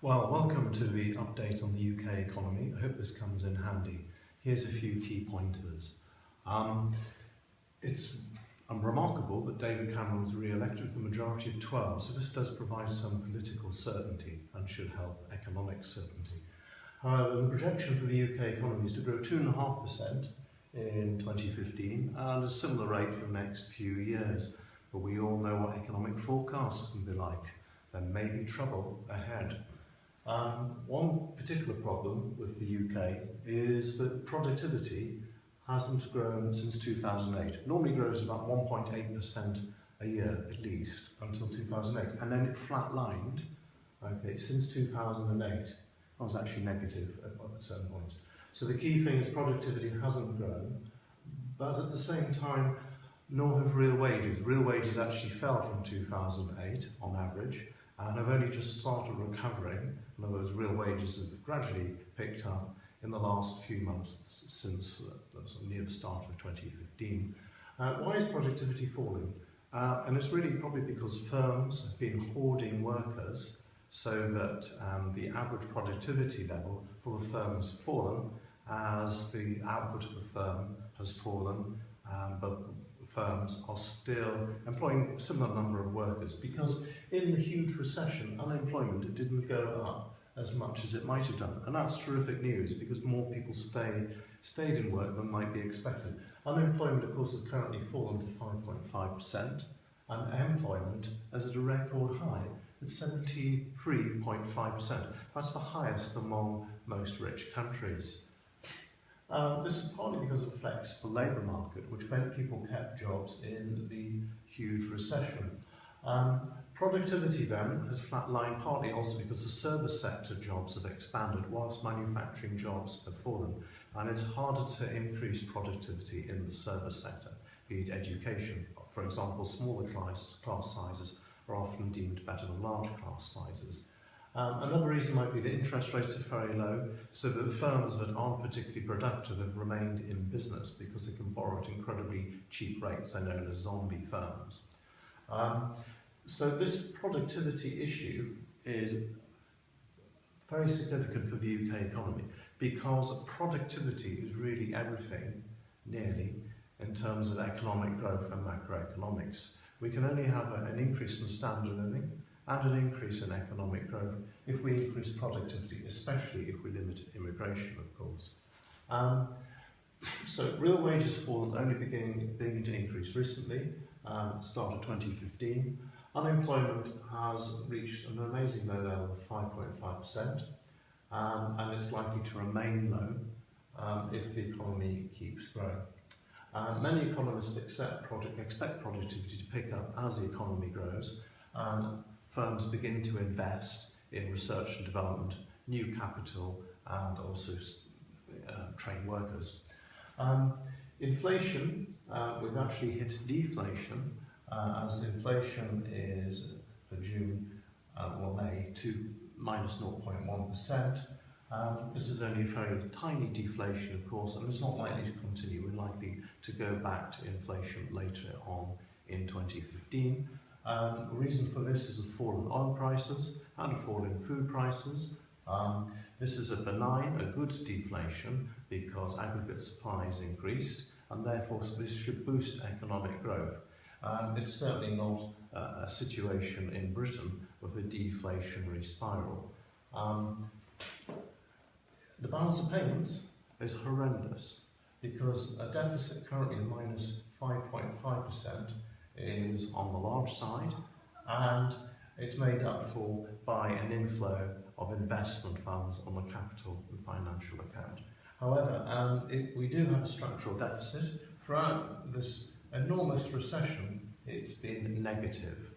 Well, welcome to the update on the UK economy. I hope this comes in handy. Here's a few key pointers. It's remarkable that David Cameron was re-elected with a majority of 12, so this does provide some political certainty and should help economic certainty. However, the projection for the UK economy is to grow 2.5% in 2015 and a similar rate for the next few years. But we all know what economic forecasts can be like. There may be trouble ahead. One particular problem with the UK is that productivity hasn't grown since 2008. It normally grows about 1.8% a year at least until 2008, and then it flatlined since 2008. It was actually negative at certain points. So the key thing is productivity hasn't grown, but at the same time, nor have real wages. Real wages actually fell from 2008 on average, and have only just started recovering. In other words, real wages have gradually picked up in the last few months since near the start of 2015. Why is productivity falling? And it's really probably because firms have been hoarding workers so that the average productivity level for the firm has fallen as the output of the firm has fallen, but firms are still employing a similar number of workers, because in the huge recession, unemployment didn't go up as much as it might have done. And that's terrific news, because more people stayed in work than might be expected. Unemployment, of course, has currently fallen to 5.5%, and employment is at a record high at 73.5%. That's the highest among most rich countries. This is partly because of the flexible labour market, which meant people kept jobs in the huge recession. Productivity then has flatlined, partly also because the service sector jobs have expanded whilst manufacturing jobs have fallen, and it's harder to increase productivity in the service sector, be it education. For example, smaller class sizes are often deemed better than large class sizes. Another reason might be that interest rates are very low, so that the firms that aren't particularly productive have remained in business because they can borrow at incredibly cheap rates. They're known as zombie firms. So this productivity issue is very significant for the UK economy, because productivity is really everything, nearly, in terms of economic growth and macroeconomics. We can only have an increase in standard of living and an increase in economic growth if we increase productivity, especially if we limit immigration, of course. So real wages have fallen, only beginning to increase recently, start of 2015. Unemployment has reached an amazing low level of 5.5%, and it's likely to remain low if the economy keeps growing. Many economists expect productivity to pick up as the economy grows, and firms begin to invest in research and development, new capital, and also train workers. Inflation, we've actually hit deflation, as inflation is for June, May, to minus 0.1%. This is only a very tiny deflation, of course, and it's not likely to continue. We're likely to go back to inflation later on in 2015. The reason for this is a fall in oil prices and a fall in food prices. This is a benign, a good deflation, because aggregate supplies increased, and therefore this should boost economic growth. It's certainly not a situation in Britain with a deflationary spiral. The balance of payments is horrendous, because a deficit currently of minus 5.5% is on the large side, and it's made up for by an inflow of investment funds on the capital and financial account. However, we do have a structural deficit. Throughout this enormous recession, it's been negative,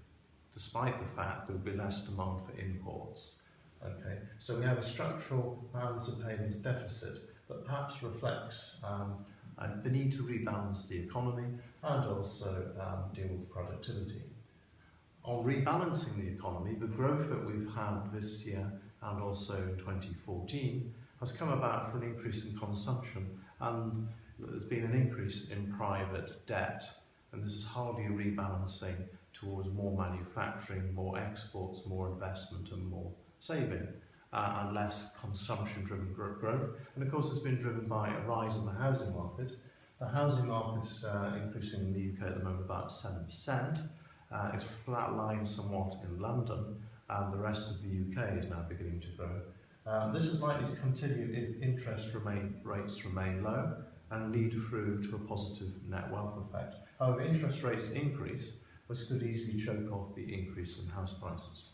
despite the fact there will be less demand for imports. Okay, so we have a structural balance of payments deficit that perhaps reflects the need to rebalance the economy and also deal with productivity. On rebalancing the economy, the growth that we've had this year and also in 2014 has come about for an increase in consumption, and there's been an increase in private debt, and this is hardly a rebalancing towards more manufacturing, more exports, more investment and more saving. and less consumption-driven growth. And of course, it's been driven by a rise in the housing market. The housing market is increasing in the UK at the moment about 7%. It's flatlined somewhat in London, and the rest of the UK is now beginning to grow. This is likely to continue if interest rates remain low and lead through to a positive net wealth effect. However, interest rates increase, which could easily choke off the increase in house prices.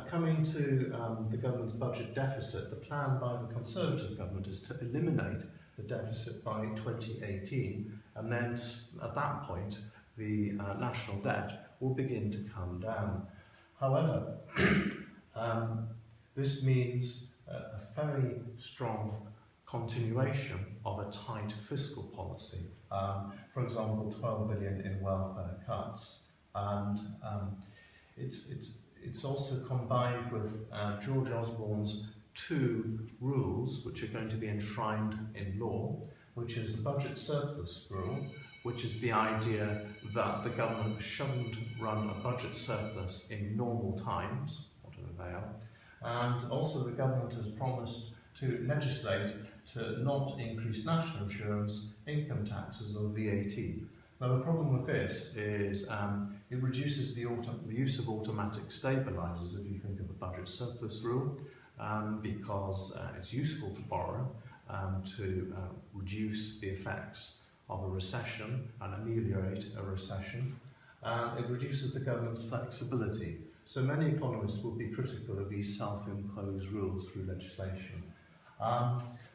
Coming to the government's budget deficit, the plan by the Conservative government is to eliminate the deficit by 2018, and then at that point the national debt will begin to come down. However, this means a very strong continuation of a tight fiscal policy. For example, 12 billion in welfare cuts, and it's also combined with George Osborne's 2 rules which are going to be enshrined in law, which is the budget surplus rule, which is the idea that the government shouldn't run a budget surplus in normal times, whatever they are, and also the government has promised to legislate to not increase national insurance, income taxes or VAT. Now the problem with this is it reduces the use of automatic stabilisers if you think of the budget surplus rule, because it's useful to borrow to reduce the effects of a recession and ameliorate a recession. It reduces the government's flexibility. So many economists will be critical of these self-imposed rules through legislation.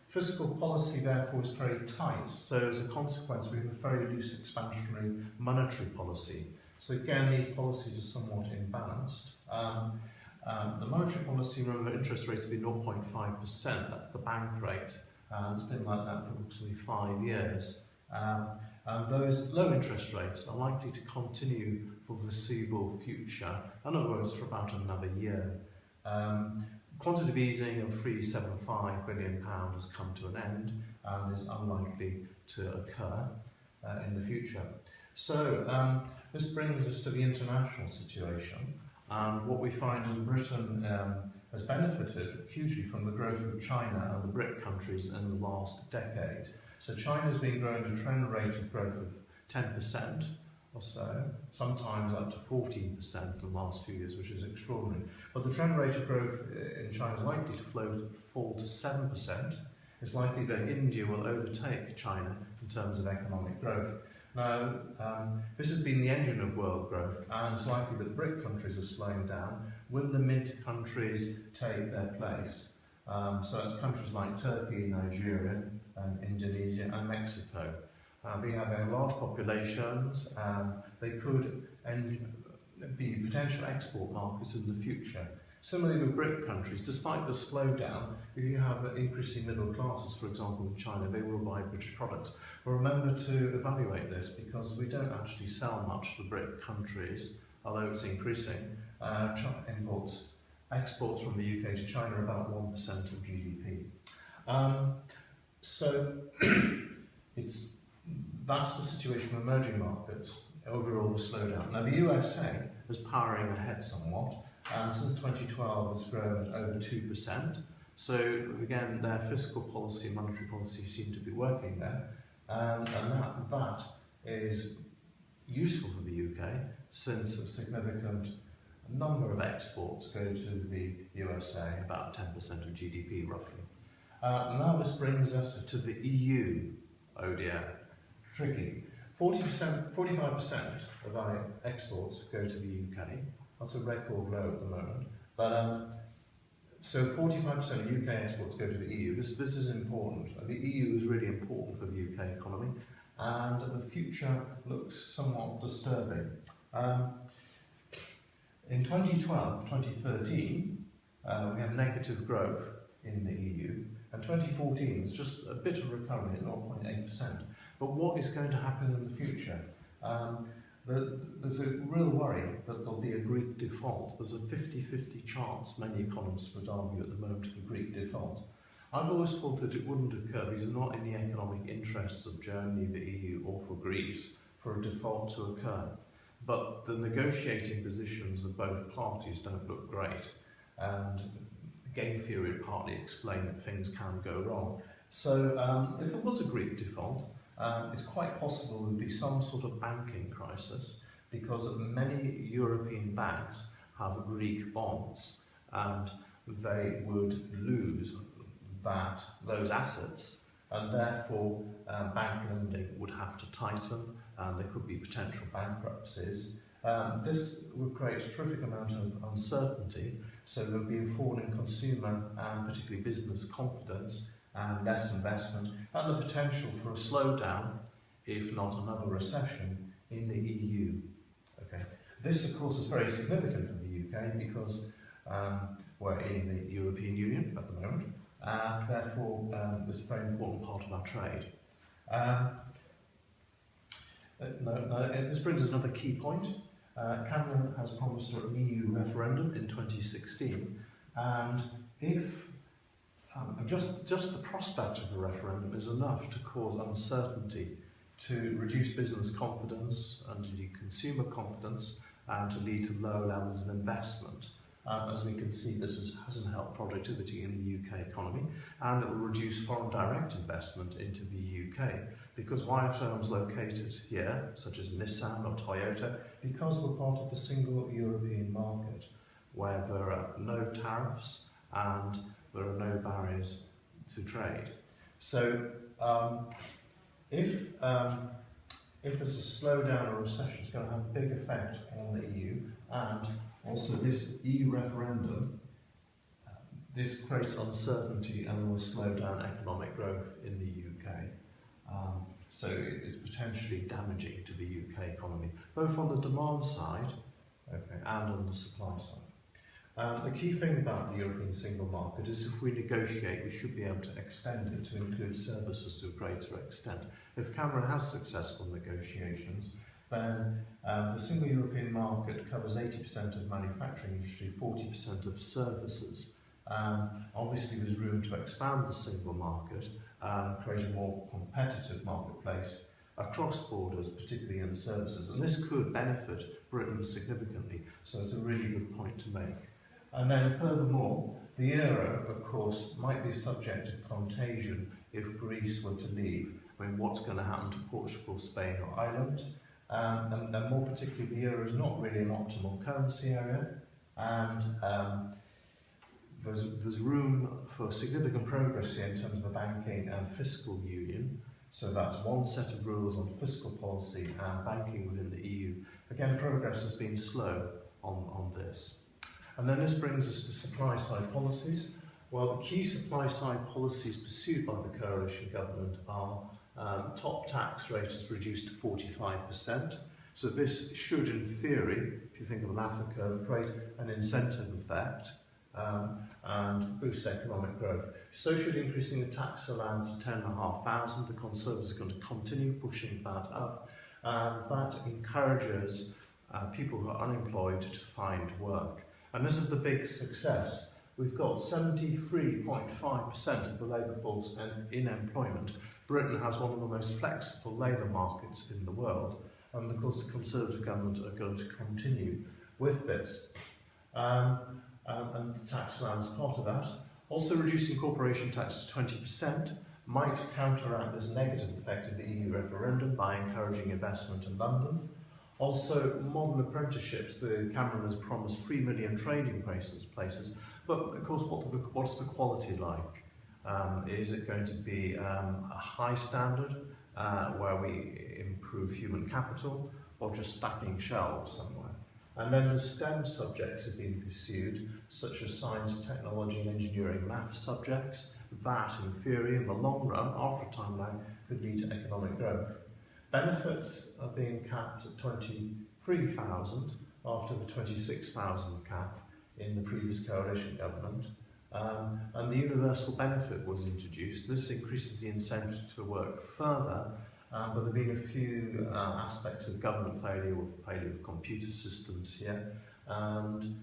Fiscal policy, therefore, is very tight. So as a consequence, we have a very loose expansionary monetary policy. So again, these policies are somewhat imbalanced. The monetary policy, remember, interest rates have been 0.5%. That's the bank rate. It's been like that for approximately 5 years. And those low interest rates are likely to continue for the foreseeable future, in other words, for about another year. Quantitative easing of £375 billion has come to an end and is unlikely to occur in the future. So this brings us to the international situation, and what we find is Britain has benefited hugely from the growth of China and the BRIC countries in the last decade. So China has been growing at a trend rate of growth of 10% or so, sometimes up to 14% in the last few years, which is extraordinary. But the trend rate of growth in China is likely to fall to 7%. It's likely that India will overtake China in terms of economic growth. Now, this has been the engine of world growth, and it's likely that BRIC countries are slowing down. Will the Mid countries take their place? So it's countries like Turkey, Nigeria, and Indonesia and Mexico. They have very large populations, they could be potential export markets in the future. Similarly with BRIC countries, despite the slowdown, if you have increasing middle classes, for example in China, they will buy British products. But remember to evaluate this, because we don't actually sell much to the BRIC countries, although it's increasing. Exports from the UK to China are about 1% of GDP. So that's the situation for emerging markets, overall the slowdown. Now the USA is powering ahead somewhat, and since 2012 has grown at over 2%. So again, their fiscal policy and monetary policy seem to be working there, and that is useful for the UK, since a significant number of exports go to the USA, about 10% of GDP roughly. Now this brings us to the EU ODA. Tricky. 45% of our exports go to the UK. That's a record low at the moment. But so 45% of UK exports go to the EU. This is important. The EU is really important for the UK economy, and the future looks somewhat disturbing. In 2012, 2013, we had negative growth in the EU, and 2014 is just a bit of recovery at 0.8%. But what is going to happen in the future? There's a real worry that there'll be a Greek default. There's a 50-50 chance, many economists would argue at the moment, of a Greek default. I've always thought that it wouldn't occur. These are not in the economic interests of Germany, the EU, or for Greece for a default to occur. But the negotiating positions of both parties don't look great. And game theory would partly explain that things can go wrong. So if it was a Greek default, it's quite possible there would be some sort of banking crisis, because many European banks have Greek bonds, and they would lose those assets, and therefore bank lending would have to tighten, and there could be potential bankruptcies. This would create a terrific amount of uncertainty, so there would be a fall in consumer and particularly business confidence and less investment, and the potential for a slowdown, if not another recession, in the EU. Okay. This, of course, is very significant for the UK because we're in the European Union at the moment, and therefore it's a very important part of our trade. This brings us another key point. Cameron has promised an EU referendum in 2016, and if just the prospect of a referendum is enough to cause uncertainty, to reduce business confidence and indeed consumer confidence, and to lead to lower levels of investment. As we can see, this hasn't helped productivity in the UK economy, and it will reduce foreign direct investment into the UK, because why are firms located here, such as Nissan or Toyota? Because we're part of the single European market, where there are no tariffs and there are no barriers to trade. So if there's a slowdown or recession, it's going to have a big effect on the EU, and also this EU referendum, this creates uncertainty and will slow down economic growth in the UK. So it's potentially damaging to the UK economy, both on the demand side, and on the supply side. The key thing about the European single market is if we negotiate, we should be able to extend it to include services to a greater extent. If Cameron has successful negotiations, then the single European market covers 80% of manufacturing industry, 40% of services. Obviously there's room to expand the single market and create a more competitive marketplace across borders, particularly in services, and this could benefit Britain significantly, so it's a really good point to make. And then furthermore, the euro, of course, might be subject to contagion if Greece were to leave. I mean, what's going to happen to Portugal, Spain or Ireland? And more particularly, the euro is not really an optimal currency area, and there's room for significant progress here in terms of the banking and fiscal union. So that's one set of rules on fiscal policy and banking within the EU. Again, progress has been slow on this. And then this brings us to supply-side policies. Well, the key supply-side policies pursued by the coalition government are top tax rate is reduced to 45%. So this should, in theory, if you think of an Laffer curve, create an incentive effect and boost economic growth. So should increasing the tax allowance to 10,500. The Conservatives are going to continue pushing that up. That encourages people who are unemployed to find work. And this is the big success. We've got 73.5% of the labour force in employment. Britain has one of the most flexible labour markets in the world, and of course the Conservative government are going to continue with this. And the tax allowance part of that. Also reducing corporation tax to 20% might counteract this negative effect of the EU referendum by encouraging investment in London. Also, modern apprenticeships. Cameron has promised 3 million training places, but of course, what's the quality like? Is it going to be a high standard where we improve human capital, or just stacking shelves somewhere? And then the STEM subjects have been pursued, such as science, technology, and engineering, math subjects. That, in theory, in the long run, after a timeline, could lead to economic growth. Benefits are being capped at 23,000 after the 26,000 cap in the previous coalition government. And the universal benefit was introduced. This increases the incentive to work further, but there have been a few aspects of government failure, or failure of computer systems here, and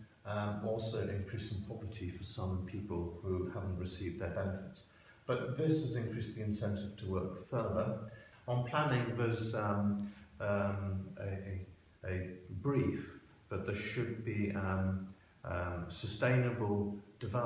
also increasing poverty for some people who haven't received their benefits. But this has increased the incentive to work further. On planning, there's a brief that there should be sustainable development